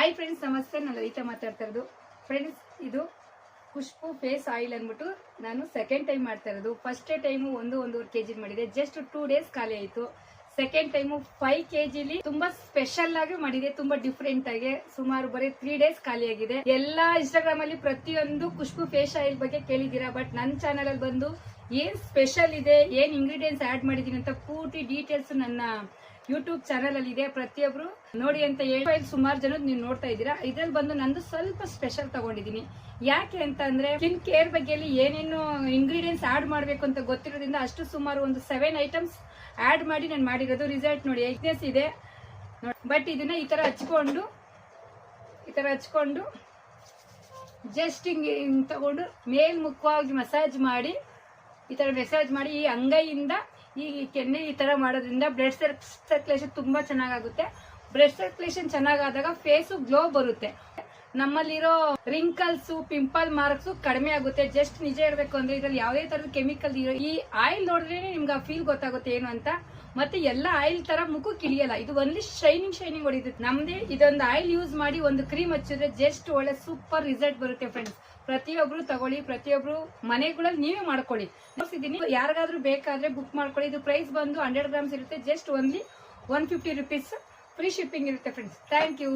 Hi friends, ನಮಸ್ತೆ. ನಾನು ಲಲಿತಾ ಮಾತಾಡ್ತಾ ಇರೋದು. ಫ್ರೆಂಡ್ಸ್, ಇದು ಖುಷ್ಬು ಫೇಸ್ ಆಯಿಲ್ ಅಂದ್ಬಿಟ್ಟು ನಾನು ಸೆಕೆಂಡ್ ಟೈಮ್ ಮಾಡ್ತಾ ಇರೋದು. ಫಸ್ಟ್ ಟೈಮು 1-1.5 kg ಮಾಡಿದೆ. ಜಸ್ಟ್ 2 days ಖಾಲಿ ಆಯಿತು. ಸೆಕೆಂಡ್ ಟೈಮು 5 kg ತುಂಬಾ ಸ್ಪೆಷಲ್ ಆಗಿ ಮಾಡಿದೆ, ತುಂಬಾ ಡಿಫ್ರೆಂಟ್ ಆಗಿ. ಸುಮಾರು ಬರೀ 3 days ಖಾಲಿ ಆಗಿದೆ. ಎಲ್ಲಾ ಇನ್ಸ್ಟಾಗ್ರಾಮ್ ಅಲ್ಲಿ ಪ್ರತಿಯೊಂದು ಖುಷ್ಬು ಫೇಸ್ ಆಯಿಲ್ ಬಗ್ಗೆ ಕೇಳಿದೀರಾ, ಬಟ್ ನನ್ನ ಚಾನಲ್ ಅಲ್ಲಿ ಬಂದು ಏನ್ ಸ್ಪೆಷಲ್ ಇದೆ, ಏನ್ ಇಂಗ್ರೀಡಿಯೆಂಟ್ಸ್ ಆಡ್ ಮಾಡಿದೀನಿ ಅಂತ ಪೂರ್ತಿ ಡೀಟೇಲ್ಸ್ ನನ್ನ ಯೂಟ್ಯೂಬ್ ಚಾನಲ್ ಅಲ್ಲಿ ಇದೆ. ಪ್ರತಿಯೊಬ್ರು ನೋಡಿ ಅಂತ ಹೇಳಿ ಸುಮಾರು ಜನ ನೀವು ನೋಡ್ತಾ ಇದ್ದೀರಾ. ಇದ್ರಲ್ಲಿ ಬಂದು ನಂದು ಸ್ವಲ್ಪ ಸ್ಪೆಷಲ್ ತಗೊಂಡಿದ್ದೀನಿ. ಯಾಕೆ ಅಂತ ಅಂದ್ರೆ ಸ್ಕಿನ್ ಕೇರ್ ಬಗ್ಗೆ ಏನೇನು ಇಂಗ್ರೀಡಿಯೆಂಟ್ಸ್ ಆಡ್ ಮಾಡ್ಬೇಕು ಅಂತ ಗೊತ್ತಿರೋದ್ರಿಂದ ಅಷ್ಟು ಸುಮಾರು ಒಂದು 7 items ಆಡ್ ಮಾಡಿ ನಾನು ಮಾಡಿರೋದು. ರಿಸಲ್ಟ್ ನೋಡಿ, ಎಕ್ನೆಸ್ ಇದೆ. ಬಟ್ ಇದನ್ನ ಈ ತರ ಹಚ್ಕೊಂಡು ಜಸ್ಟ್ ಹಿಂಗೆ ತಗೊಂಡು ಮೇಲ್ಮುಖವಾಗಿ ಮಸಾಜ್ ಮಾಡಿ, ಈ ತರ ಮಸಾಜ್ ಮಾಡಿ ಈ ಅಂಗೈಯಿಂದ ಈ ಕೆನ್ನೆ ಈ ತರ ಮಾಡೋದ್ರಿಂದ ಬ್ಲಡ್ ಸರ್ಕ್ಯುಲೇಷನ್ ತುಂಬಾ ಚೆನ್ನಾಗುತ್ತೆ. ಬ್ಲಡ್ ಸರ್ಕ್ಯುಲೇಷನ್ ಚೆನ್ನಾಗಾದಾಗ ಫೇಸು ಗ್ಲೋ ಬರುತ್ತೆ. ನಮ್ಮಲ್ಲಿರೋ ರಿಂಕಲ್ಸ್, ಪಿಂಪಲ್ ಮಾರ್ಕ್ಸ್ ಕಡಿಮೆ ಆಗುತ್ತೆ. ಜಸ್ಟ್ ನಿಜ ಹೇಳ್ಬೇಕು ಅಂದ್ರೆ ಇದ್ರಲ್ಲಿ ಯಾವುದೇ ತರದ ಕೆಮಿಕಲ್ ಇರೋ ಈ ಆಯಿಲ್ ನೋಡಿದ್ರೆ ನಿಮ್ಗೆ ಆ ಫೀಲ್ ಗೊತ್ತಾಗುತ್ತೆ ಏನು ಅಂತ. ಮತ್ತೆ ಎಲ್ಲ ಆಯಿಲ್ ತರ ಮುಖಕ್ಕೆ ಇಳಿಯಲ್ಲ, ಇದು ಓನ್ಲಿ ಶೈನಿಂಗ್ ಹೊಡಿತೈತೆ. ನಮ್ದೇ ಇದೊಂದು ಆಯಿಲ್ ಯೂಸ್ ಮಾಡಿ ಒಂದು ಕ್ರೀಮ್ ಹಚ್ಚಿದ್ರೆ ಜಸ್ಟ್ ಒಳ್ಳೆ ಸೂಪರ್ ರಿಸಲ್ಟ್ ಬರುತ್ತೆ. ಫ್ರೆಂಡ್ಸ್, ಪ್ರತಿಯೊಬ್ರು ತಗೊಳ್ಳಿ, ಪ್ರತಿಯೊಬ್ರು ಮನೆಗಳಲ್ಲಿ ನೀವೇ ಮಾಡ್ಕೊಳ್ಳಿ. ನೋಡ್ಸಿದೀನಿ, ಯಾರಿಗಾದ್ರೂ ಬೇಕಾದ್ರೆ ಬುಕ್ ಮಾಡ್ಕೊಳ್ಳಿ. ಇದು ಪ್ರೈಸ್ ಬಂದು 100 grams ಇರುತ್ತೆ. Just only 150 rupees. Free shipping ಇರುತ್ತೆ ಫ್ರೆಂಡ್ಸ್. Thank you.